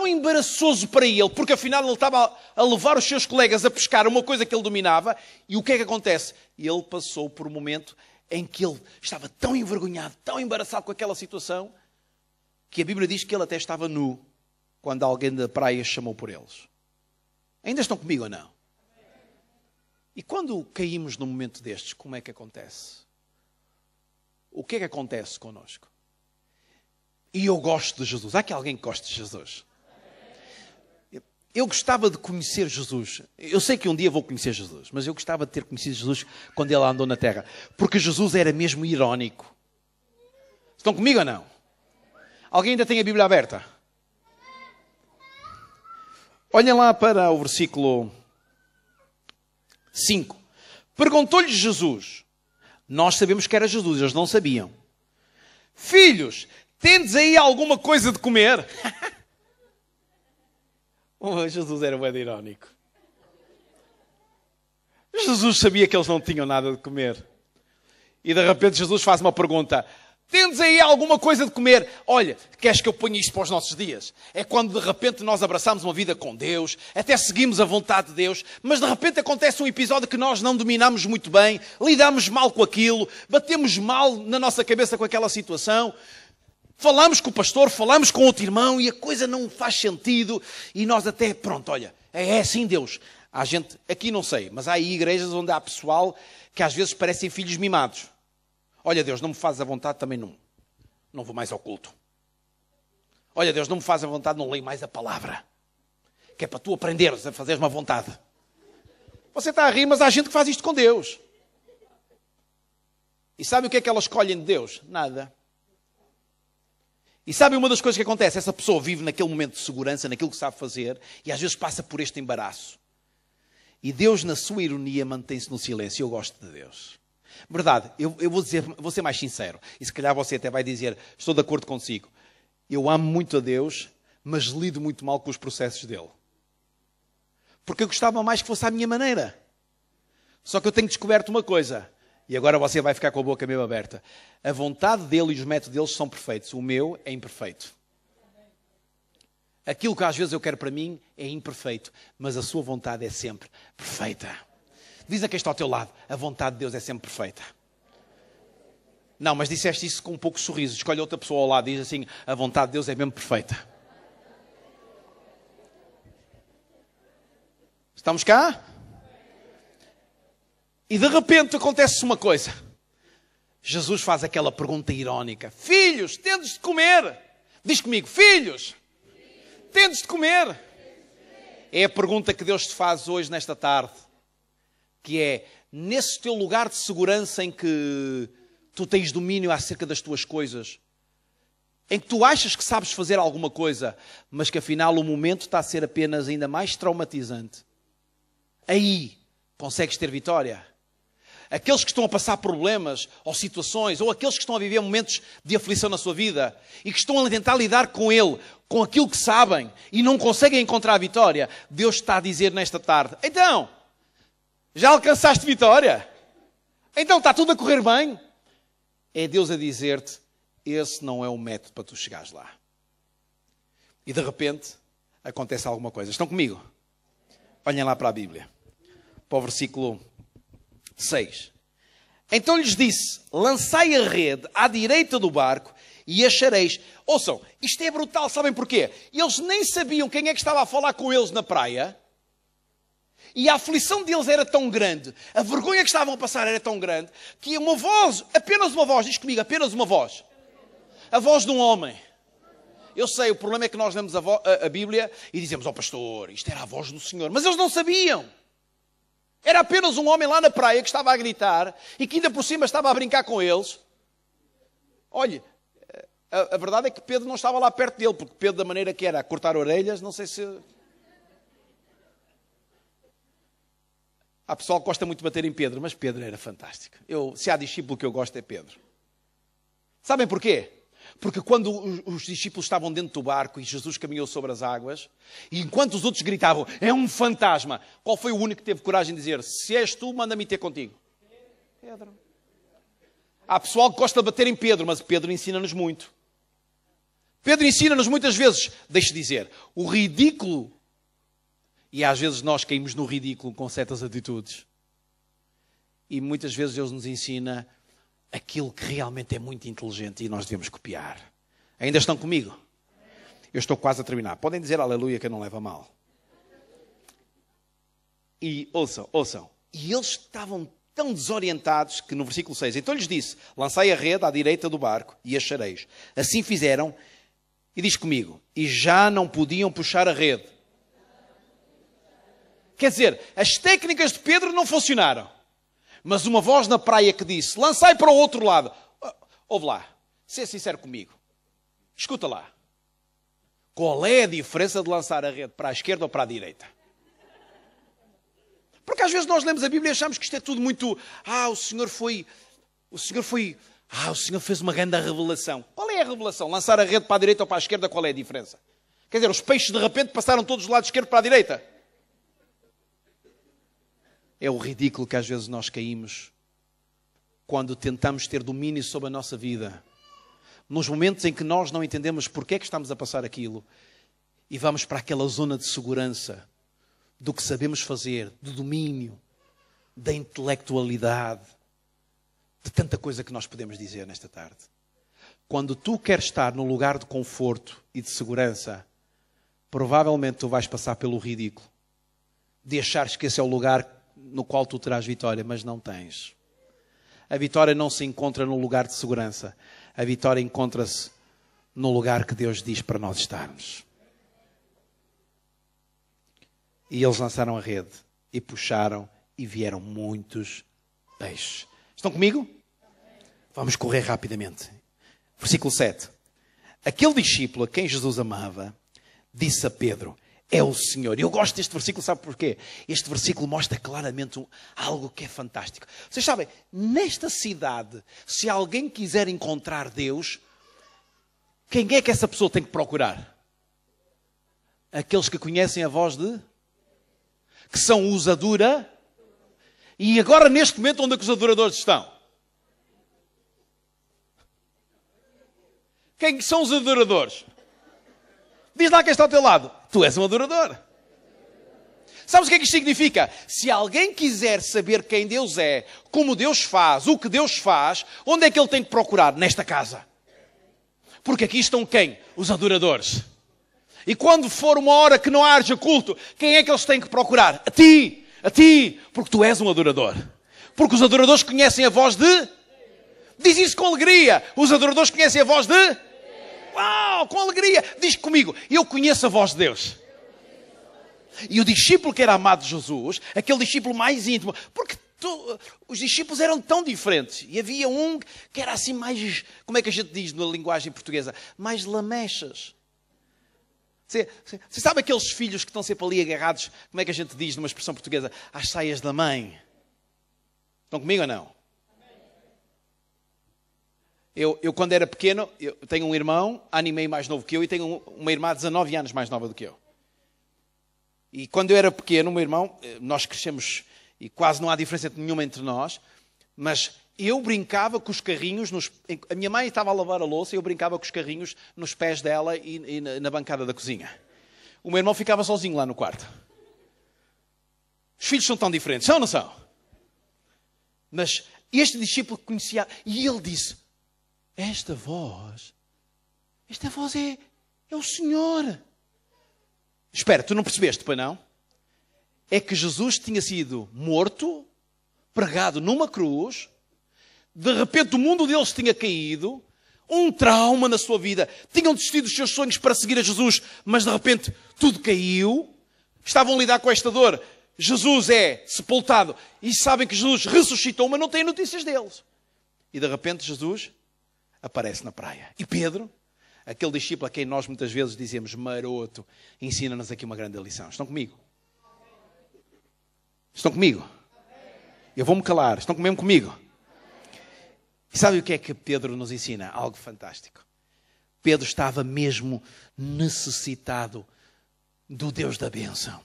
embaraçoso para ele, porque afinal ele estava a levar os seus colegas a pescar uma coisa que ele dominava, e o que é que acontece? Ele passou por um momento em que ele estava tão envergonhado, tão embaraçado com aquela situação, que a Bíblia diz que ele até estava nu quando alguém da praia chamou por eles. Ainda estão comigo ou não? E quando caímos num momento destes, como é que acontece? O que é que acontece connosco? E eu gosto de Jesus. Há aqui alguém que gosta de Jesus? Eu gostava de conhecer Jesus. Eu sei que um dia vou conhecer Jesus, mas eu gostava de ter conhecido Jesus quando ele andou na terra. Porque Jesus era mesmo irónico. Estão comigo ou não? Alguém ainda tem a Bíblia aberta? Olhem lá para o versículo 5. Perguntou-lhe Jesus. Nós sabemos que era Jesus, eles não sabiam. Filhos, tendes aí alguma coisa de comer? Jesus era bem irónico. Jesus sabia que eles não tinham nada de comer. E de repente Jesus faz uma pergunta. Tendes aí alguma coisa de comer? Olha, queres que eu ponha isto para os nossos dias? É quando de repente nós abraçamos uma vida com Deus, até seguimos a vontade de Deus, mas de repente acontece um episódio que nós não dominamos muito bem, lidamos mal com aquilo, batemos mal na nossa cabeça com aquela situação, falamos com o pastor, falamos com outro irmão e a coisa não faz sentido e nós até, pronto, olha, é assim Deus. Há gente, aqui não sei, mas há aí igrejas onde há pessoal que às vezes parecem filhos mimados. Olha, Deus, não me fazes a vontade, também não vou mais ao culto. Olha, Deus, não me fazes a vontade, não leio mais a palavra. Que é para tu aprenderes a fazeres uma vontade. Você está a rir, mas há gente que faz isto com Deus. E sabe o que é que elas escolhem de Deus? Nada. E sabe uma das coisas que acontece? Essa pessoa vive naquele momento de segurança, naquilo que sabe fazer, e às vezes passa por este embaraço. E Deus, na sua ironia, mantém-se no silêncio. Eu gosto de Deus. Verdade, eu vou ser mais sincero. E se calhar você até vai dizer, estou de acordo consigo. Eu amo muito a Deus, mas lido muito mal com os processos dele. Porque eu gostava mais que fosse à minha maneira. Só que eu tenho descoberto uma coisa. E agora você vai ficar com a boca meio aberta. A vontade dele e os métodos deles são perfeitos. O meu é imperfeito. Aquilo que às vezes eu quero para mim é imperfeito. Mas a sua vontade é sempre perfeita. Diz a quem está ao teu lado, a vontade de Deus é sempre perfeita. Não, mas disseste isso com um pouco de sorriso. Escolhe outra pessoa ao lado e diz assim, a vontade de Deus é mesmo perfeita. Estamos cá? E de repente acontece uma coisa. Jesus faz aquela pergunta irónica. Filhos, tendes de comer? Diz comigo, filhos, tendes de comer? É a pergunta que Deus te faz hoje, nesta tarde. Que é, nesse teu lugar de segurança em que tu tens domínio acerca das tuas coisas, em que tu achas que sabes fazer alguma coisa, mas que afinal o momento está a ser apenas ainda mais traumatizante. Aí consegues ter vitória. Aqueles que estão a passar problemas ou situações, ou aqueles que estão a viver momentos de aflição na sua vida e que estão a tentar lidar com ele, com aquilo que sabem e não conseguem encontrar a vitória, Deus está a dizer nesta tarde, então, já alcançaste vitória? Então está tudo a correr bem? É Deus a dizer-te, esse não é o método para tu chegares lá. E de repente, acontece alguma coisa. Estão comigo? Olhem lá para a Bíblia. Para o versículo 6. Então lhes disse, lançai a rede à direita do barco e achareis. Ouçam, isto é brutal, sabem porquê? Eles nem sabiam quem é que estava a falar com eles na praia. E a aflição deles era tão grande, a vergonha que estavam a passar era tão grande, que uma voz, apenas uma voz, diz comigo, apenas uma voz. A voz de um homem. Eu sei, o problema é que nós lemos a Bíblia e dizemos, pastor, isto era a voz do Senhor. Mas eles não sabiam. Era apenas um homem lá na praia que estava a gritar e que ainda por cima estava a brincar com eles. Olhe, a verdade é que Pedro não estava lá perto dele, porque Pedro, da maneira que era, a cortar orelhas, não sei se... Há pessoal que gosta muito de bater em Pedro, mas Pedro era fantástico. Se há discípulo que eu gosto é Pedro. Sabem porquê? Porque quando os discípulos estavam dentro do barco e Jesus caminhou sobre as águas, e enquanto os outros gritavam, é um fantasma, qual foi o único que teve coragem de dizer, se és tu, manda-me ter contigo? Pedro. Há pessoal que gosta de bater em Pedro, mas Pedro ensina-nos muito. Pedro ensina-nos muitas vezes, deixe dizer, o ridículo. E às vezes nós caímos no ridículo com certas atitudes. E muitas vezes Deus nos ensina aquilo que realmente é muito inteligente e nós devemos copiar. Ainda estão comigo? Eu estou quase a terminar. Podem dizer aleluia que eu não levo a mal. E ouçam. E eles estavam tão desorientados que no versículo 6, então lhes disse, lançai a rede à direita do barco e achareis. Assim fizeram e diz comigo, e já não podiam puxar a rede. Quer dizer, as técnicas de Pedro não funcionaram. Mas uma voz na praia que disse, lançai para o outro lado. Ouve lá, seja sincero comigo. Escuta lá. Qual é a diferença de lançar a rede para a esquerda ou para a direita? Porque às vezes nós lemos a Bíblia e achamos que isto é tudo muito... o Senhor fez uma grande revelação. Qual é a revelação? Lançar a rede para a direita ou para a esquerda, qual é a diferença? Quer dizer, os peixes de repente passaram todos do lado esquerdo para a direita. É o ridículo que às vezes nós caímos quando tentamos ter domínio sobre a nossa vida. Nos momentos em que nós não entendemos porque é que estamos a passar aquilo. E vamos para aquela zona de segurança, do que sabemos fazer, do domínio, da intelectualidade, de tanta coisa que nós podemos dizer nesta tarde. Quando tu queres estar no lugar de conforto e de segurança, provavelmente tu vais passar pelo ridículo de achares que esse é o lugar no qual tu terás vitória, mas não tens. A vitória não se encontra no lugar de segurança. A vitória encontra-se no lugar que Deus diz para nós estarmos. E eles lançaram a rede e puxaram e vieram muitos peixes. Estão comigo? Vamos correr rapidamente. Versículo 7. Aquele discípulo a quem Jesus amava disse a Pedro: é o Senhor. E eu gosto deste versículo, sabe porquê? Este versículo mostra claramente algo que é fantástico. Vocês sabem, nesta cidade, se alguém quiser encontrar Deus, quem é que essa pessoa tem que procurar? Aqueles que conhecem a voz de... que são os adura. E agora, neste momento, onde é que os adoradores estão? Quem são os adoradores? Diz lá quem está ao teu lado. Tu és um adorador. Sabes o que é que isto significa? Se alguém quiser saber quem Deus é, como Deus faz, o que Deus faz, onde é que ele tem que procurar? Nesta casa. Porque aqui estão quem? Os adoradores. E quando for uma hora que não haja culto, quem é que eles têm que procurar? A ti! A ti! Porque tu és um adorador. Porque os adoradores conhecem a voz de... Diz isso com alegria. Os adoradores conhecem a voz de... Uau! Com alegria. Diz comigo. Eu conheço a voz de Deus. E o discípulo que era amado de Jesus, aquele discípulo mais íntimo, porque os discípulos eram tão diferentes. E havia um que era assim mais... Como é que a gente diz na linguagem portuguesa? Mais lamechas. Você sabe aqueles filhos que estão sempre ali agarrados, como é que a gente diz numa expressão portuguesa? Às saias da mãe. Estão comigo ou não? Eu quando era pequeno, eu tenho um irmão, ano e meio mais novo que eu, e tenho uma irmã 19 anos mais nova do que eu. E quando eu era pequeno, o meu irmão, nós crescemos, e quase não há diferença nenhuma entre nós, mas eu brincava com os carrinhos, a minha mãe estava a lavar a louça e eu brincava com os carrinhos nos pés dela e na bancada da cozinha. O meu irmão ficava sozinho lá no quarto. Os filhos são tão diferentes, são ou não são? Mas este discípulo conhecia, e ele disse, esta voz é o Senhor. Espera, tu não percebeste, pois não? É que Jesus tinha sido morto, pregado numa cruz, de repente o mundo deles tinha caído, um trauma na sua vida, tinham desistido dos seus sonhos para seguir a Jesus, mas de repente tudo caiu, estavam a lidar com esta dor, Jesus é sepultado e sabem que Jesus ressuscitou, mas não têm notícias deles. E de repente Jesus aparece na praia. E Pedro, aquele discípulo a quem nós muitas vezes dizemos maroto, ensina-nos aqui uma grande lição. Estão comigo? Estão comigo? Eu vou-me calar. Estão mesmo comigo? E sabe o que é que Pedro nos ensina? Algo fantástico. Pedro estava mesmo necessitado do Deus da bênção.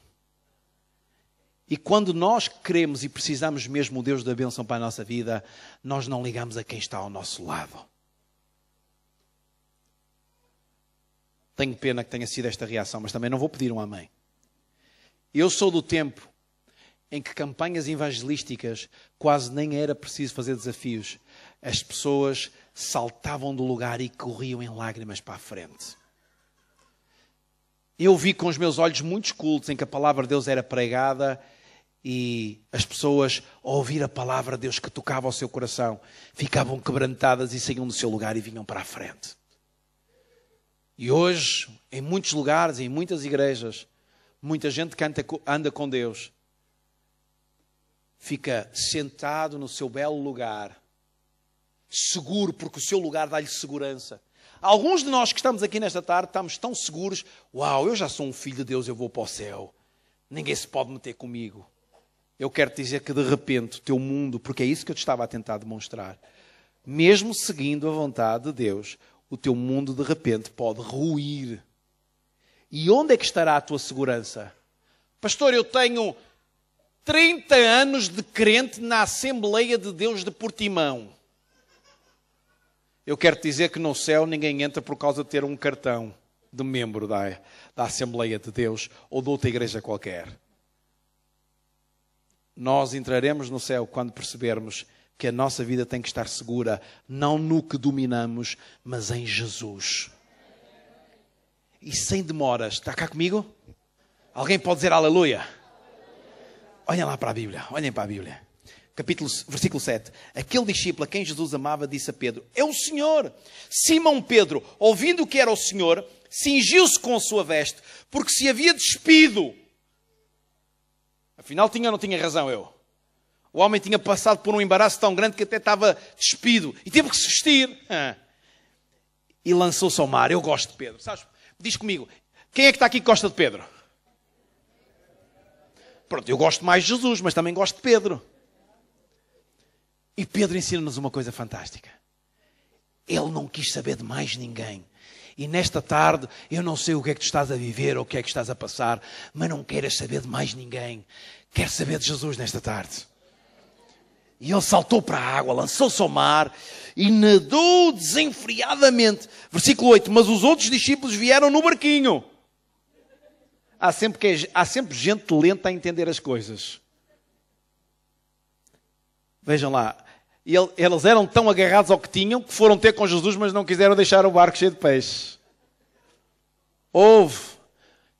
E quando nós queremos e precisamos mesmo do Deus da bênção para a nossa vida, nós não ligamos a quem está ao nosso lado. Tenho pena que tenha sido esta reação, mas também não vou pedir um amém. Eu sou do tempo em que campanhas evangelísticas quase nem era preciso fazer desafios. As pessoas saltavam do lugar e corriam em lágrimas para a frente. Eu vi com os meus olhos muitos cultos em que a palavra de Deus era pregada e as pessoas, ao ouvir a palavra de Deus que tocava ao seu coração, ficavam quebrantadas e saíam do seu lugar e vinham para a frente. E hoje, em muitos lugares, em muitas igrejas, muita gente que anda com Deus fica sentado no seu belo lugar, seguro, porque o seu lugar dá-lhe segurança. Alguns de nós que estamos aqui nesta tarde estamos tão seguros, uau, eu já sou um filho de Deus, eu vou para o céu. Ninguém se pode meter comigo. Eu quero te dizer que de repente o teu mundo, porque é isso que eu te estava a tentar demonstrar, mesmo seguindo a vontade de Deus, o teu mundo de repente pode ruir. E onde é que estará a tua segurança? Pastor, eu tenho 30 anos de crente na Assembleia de Deus de Portimão. Eu quero te dizer que no céu ninguém entra por causa de ter um cartão de membro da Assembleia de Deus ou de outra igreja qualquer. Nós entraremos no céu quando percebermos que a nossa vida tem que estar segura, não no que dominamos, mas em Jesus. E sem demoras. Está cá comigo? Alguém pode dizer aleluia? Olhem lá para a Bíblia. Olhem para a Bíblia. Versículo 7. Aquele discípulo a quem Jesus amava disse a Pedro: é o Senhor. Simão Pedro, ouvindo que era o Senhor, cingiu-se com a sua veste, porque se havia despido. Afinal, tinha ou não tinha razão eu? O homem tinha passado por um embaraço tão grande que até estava despido. E teve que se vestir. E lançou-se ao mar. Eu gosto de Pedro. Sabes? Diz comigo. Quem é que está aqui que gosta de Pedro? Pronto, eu gosto mais de Jesus, mas também gosto de Pedro. E Pedro ensina-nos uma coisa fantástica. Ele não quis saber de mais ninguém. E nesta tarde, eu não sei o que é que tu estás a viver ou o que é que estás a passar, mas não queres saber de mais ninguém. Quer saber de Jesus nesta tarde. E ele saltou para a água, lançou-se ao mar e nadou desenfreadamente. Versículo 8. Mas os outros discípulos vieram no barquinho. Há sempre gente lenta a entender as coisas. Vejam lá. Eles eram tão agarrados ao que tinham que foram ter com Jesus, mas não quiseram deixar o barco cheio de peixe.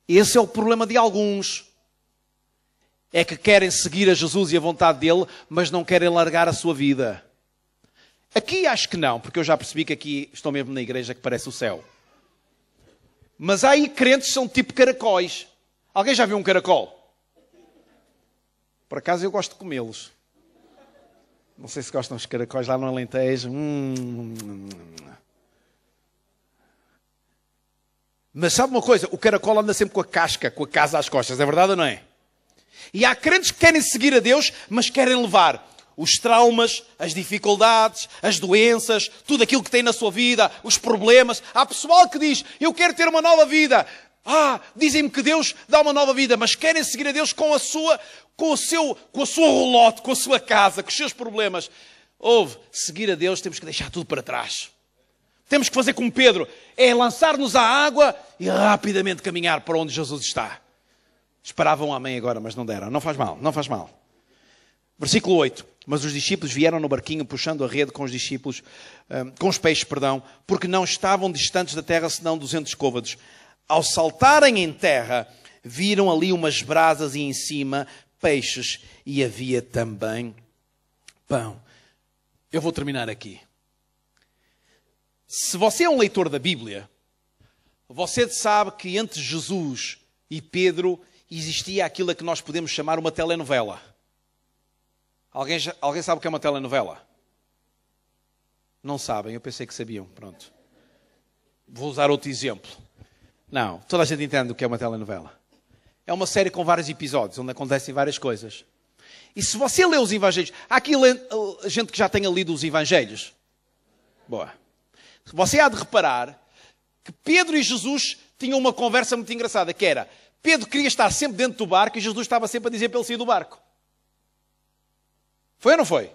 Esse é o problema de alguns. É que querem seguir a Jesus e a vontade dele, mas não querem largar a sua vida. Aqui acho que não, porque eu já percebi que aqui estou mesmo na igreja que parece o céu. Mas há aí crentes que são tipo caracóis. Alguém já viu um caracol? Por acaso eu gosto de comê-los. Não sei se gostam dos caracóis lá no Alentejo. Mas sabe uma coisa? O caracol anda sempre com a casca, com a casa às costas. É verdade ou não é? E há crentes que querem seguir a Deus, mas querem levar os traumas, as dificuldades, as doenças, tudo aquilo que tem na sua vida, os problemas. Há pessoal que diz, eu quero ter uma nova vida. Dizem-me que Deus dá uma nova vida, mas querem seguir a Deus com a sua rolote, com a sua casa, com os seus problemas. Seguir a Deus temos que deixar tudo para trás. Temos que fazer como Pedro, é lançar-nos à água e rapidamente caminhar para onde Jesus está. Esperavam amém agora, mas não deram. Não faz mal, não faz mal. Versículo 8. Mas os discípulos vieram no barquinho, puxando a rede com os peixes, porque não estavam distantes da terra, senão 200 côvados. Ao saltarem em terra, viram ali umas brasas e em cima peixes e havia também pão. Eu vou terminar aqui. Se você é um leitor da Bíblia, você sabe que entre Jesus e Pedro existia aquilo a que nós podemos chamar uma telenovela. Alguém sabe o que é uma telenovela? Não sabem, eu pensei que sabiam. Pronto. Vou usar outro exemplo. Não, toda a gente entende o que é uma telenovela. É uma série com vários episódios, onde acontecem várias coisas. E se você lê os Evangelhos... Há aqui gente que já tenha lido os Evangelhos? Boa. Você há de reparar que Pedro e Jesus tinham uma conversa muito engraçada, que era... Pedro queria estar sempre dentro do barco e Jesus estava sempre a dizer para ele sair do barco. Foi ou não foi?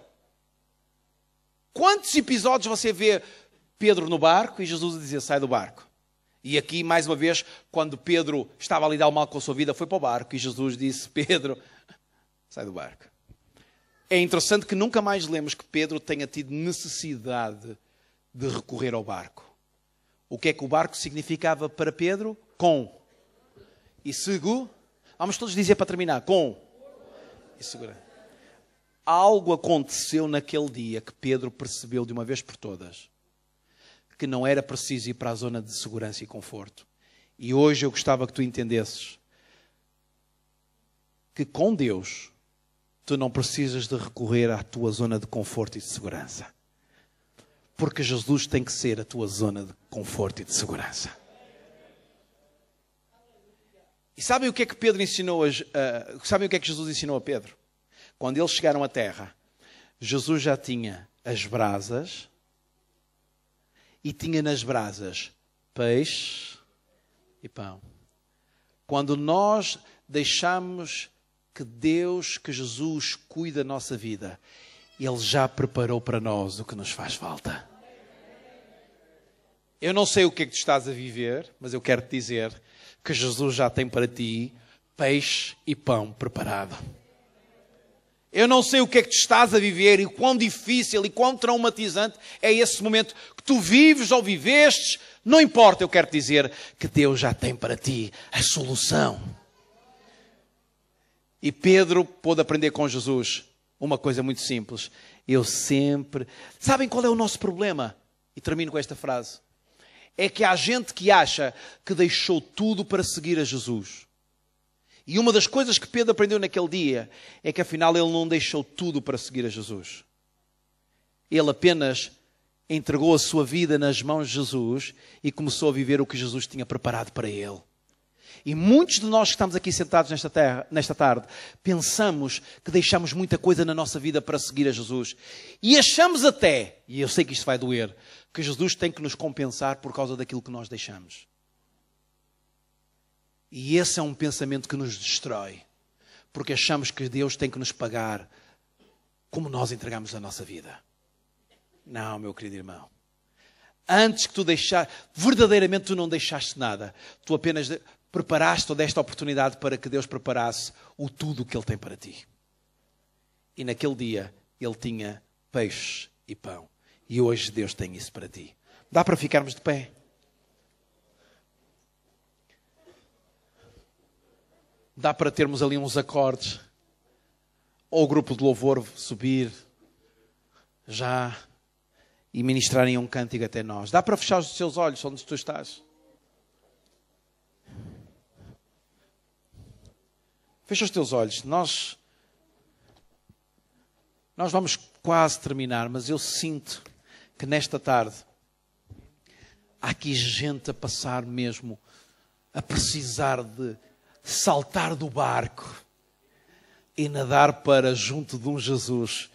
Quantos episódios você vê Pedro no barco e Jesus a dizer sai do barco? E aqui, mais uma vez, quando Pedro estava a lidar mal com a sua vida, foi para o barco e Jesus disse, Pedro, sai do barco. É interessante que nunca mais lemos que Pedro tenha tido necessidade de recorrer ao barco. O que é que o barco significava para Pedro? Com. E seguro. Vamos todos dizer para terminar. Com. E segura. Algo aconteceu naquele dia que Pedro percebeu de uma vez por todas que não era preciso ir para a zona de segurança e conforto. E hoje eu gostava que tu entendesses que com Deus tu não precisas de recorrer à tua zona de conforto e de segurança. Porque Jesus tem que ser a tua zona de conforto e de segurança. E sabem o que é que Pedro ensinou sabem o que é que Jesus ensinou a Pedro? Quando eles chegaram à terra, Jesus já tinha as brasas e tinha nas brasas peixe e pão. Quando nós deixamos que Deus, que Jesus cuida da nossa vida. Ele já preparou para nós o que nos faz falta. Eu não sei o que é que tu estás a viver, mas eu quero te dizer que Jesus já tem para ti peixe e pão preparado. Eu não sei o que é que tu estás a viver e quão difícil e quão traumatizante é esse momento que tu vives ou vivestes. Não importa, eu quero te dizer que Deus já tem para ti a solução. E Pedro pôde aprender com Jesus uma coisa muito simples. Sabem qual é o nosso problema? E termino com esta frase. É que há gente que acha que deixou tudo para seguir a Jesus. E uma das coisas que Pedro aprendeu naquele dia é que afinal ele não deixou tudo para seguir a Jesus. Ele apenas entregou a sua vida nas mãos de Jesus e começou a viver o que Jesus tinha preparado para ele. E muitos de nós que estamos aqui sentados nesta tarde, pensamos que deixamos muita coisa na nossa vida para seguir a Jesus. E achamos até, e eu sei que isto vai doer, que Jesus tem que nos compensar por causa daquilo que nós deixamos. E esse é um pensamento que nos destrói. Porque achamos que Deus tem que nos pagar como nós entregamos a nossa vida. Não, meu querido irmão. Antes que tu verdadeiramente tu não deixaste nada. Tu apenas preparaste ou deste a oportunidade para que Deus preparasse o tudo o que Ele tem para ti. E naquele dia Ele tinha peixe e pão. E hoje Deus tem isso para ti. Dá para ficarmos de pé? Dá para termos ali uns acordes? Ou o grupo de louvor subir já e ministrarem um cântico até nós? Dá para fechar os teus olhos onde tu estás? Fecha os teus olhos. Nós vamos quase terminar, mas eu sinto que nesta tarde há aqui gente a passar mesmo, a precisar de saltar do barco e nadar para junto de um Jesus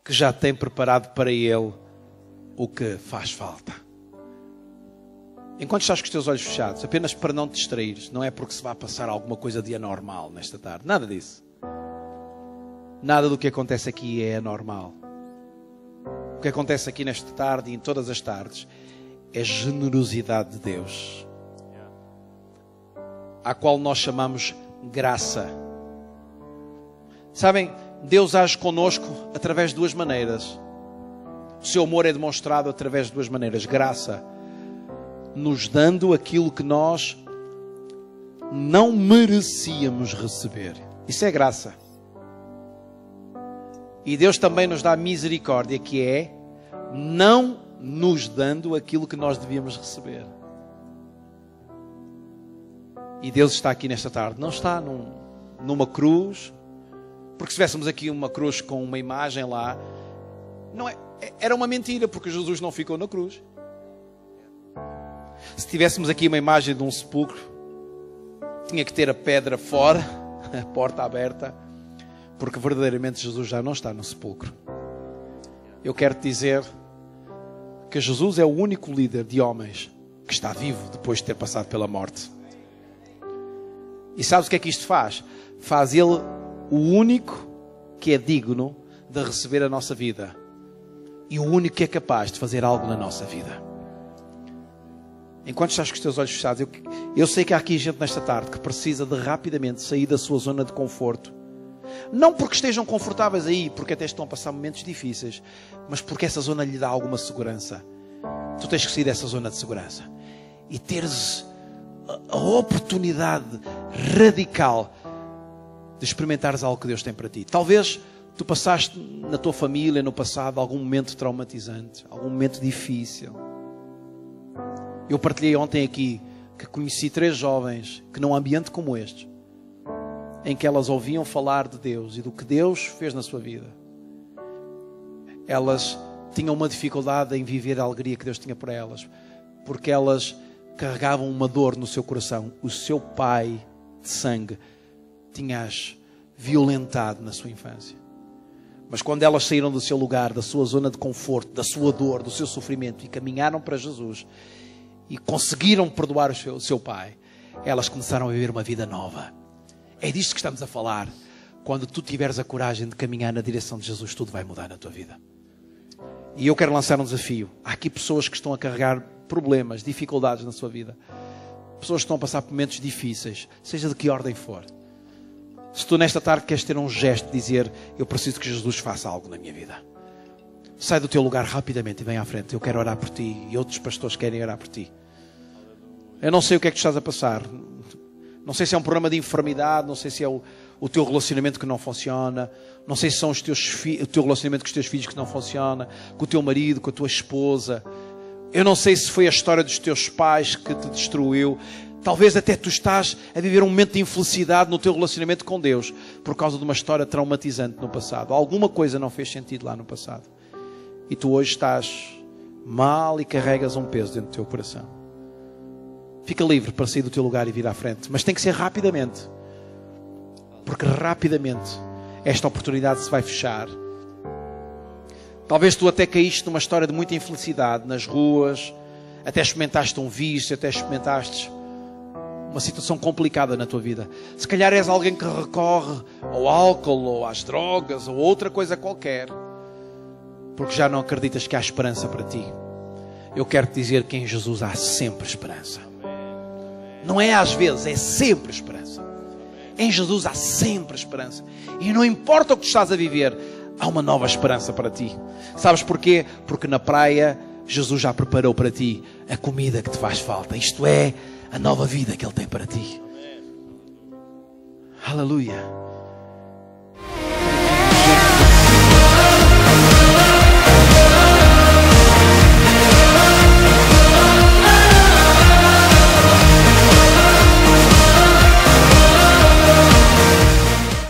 que já tem preparado para ele o que faz falta. Enquanto estás com os teus olhos fechados, apenas para não te distraires, não é porque se vai passar alguma coisa de anormal nesta tarde, nada disso. Nada do que acontece aqui é anormal. O que acontece aqui nesta tarde e em todas as tardes é generosidade de Deus, à qual nós chamamos graça. Sabem, Deus age connosco através de duas maneiras. O seu amor é demonstrado através de duas maneiras. Graça, nos dando aquilo que nós não merecíamos receber. Isso é graça. E Deus também nos dá misericórdia, que é não nos dando aquilo que nós devíamos receber. E Deus está aqui nesta tarde. Não está numa cruz, porque se tivéssemos aqui uma cruz com uma imagem lá, não era uma mentira, porque Jesus não ficou na cruz. Se tivéssemos aqui uma imagem de um sepulcro, tinha que ter a pedra fora, a porta aberta, porque verdadeiramente Jesus já não está no sepulcro. Eu quero te dizer que Jesus é o único líder de homens que está vivo depois de ter passado pela morte. E sabes o que é que isto faz? Faz Ele o único que é digno de receber a nossa vida e o único que é capaz de fazer algo na nossa vida. Enquanto estás com os teus olhos fechados, eu sei que há aqui gente nesta tarde que precisa de rapidamente sair da sua zona de conforto. Não porque estejam confortáveis aí, porque até estão a passar momentos difíceis, mas porque essa zona lhe dá alguma segurança. Tu tens que sair dessa zona de segurança e teres a oportunidade radical de experimentares algo que Deus tem para ti. Talvez tu passaste na tua família, no passado, algum momento traumatizante, algum momento difícil. Eu partilhei ontem aqui que conheci 3 jovens que num ambiente como este, em que elas ouviam falar de Deus e do que Deus fez na sua vida, elas tinham uma dificuldade em viver a alegria que Deus tinha para elas, porque elas carregavam uma dor no seu coração. O seu pai de sangue tinha-as violentado na sua infância. Mas quando elas saíram do seu lugar, da sua zona de conforto, da sua dor, do seu sofrimento e caminharam para Jesus e conseguiram perdoar o seu pai, elas começaram a viver uma vida nova. É disto que estamos a falar. quando tu tiveres a coragem de caminhar na direção de Jesus, tudo vai mudar na tua vida. E eu quero lançar um desafio. Há aqui pessoas que estão a carregar problemas, dificuldades na sua vida. Pessoas que estão a passar por momentos difíceis, seja de que ordem for. Se tu nesta tarde queres ter um gesto de dizer, eu preciso que Jesus faça algo na minha vida, sai do teu lugar rapidamente e vem à frente. Eu quero orar por ti e outros pastores querem orar por ti. Eu não sei o que é que tu estás a passar. Não sei se é um problema de enfermidade, não sei se é o teu relacionamento que não funciona, não sei se são o teu relacionamento com os teus filhos que não funciona, com o teu marido, com a tua esposa. Eu não sei se foi a história dos teus pais que te destruiu. Talvez até tu estás a viver um momento de infelicidade no teu relacionamento com Deus por causa de uma história traumatizante no passado. Alguma coisa não fez sentido lá no passado. E tu hoje estás mal e carregas um peso dentro do teu coração. Fica livre para sair do teu lugar e vir à frente. Mas tem que ser rapidamente. Porque rapidamente esta oportunidade se vai fechar. Talvez tu até caíste numa história de muita infelicidade nas ruas. Até experimentaste um vício, até experimentaste uma situação complicada na tua vida. Se calhar és alguém que recorre ao álcool, ou às drogas, ou outra coisa qualquer, porque já não acreditas que há esperança para ti. Eu quero te dizer que em Jesus há sempre esperança. Não é às vezes, é sempre esperança. Em Jesus há sempre esperança. E não importa o que tu estás a viver, há uma nova esperança para ti. Sabes porquê? Porque na praia Jesus já preparou para ti a comida que te faz falta. Isto é a nova vida que Ele tem para ti. Aleluia.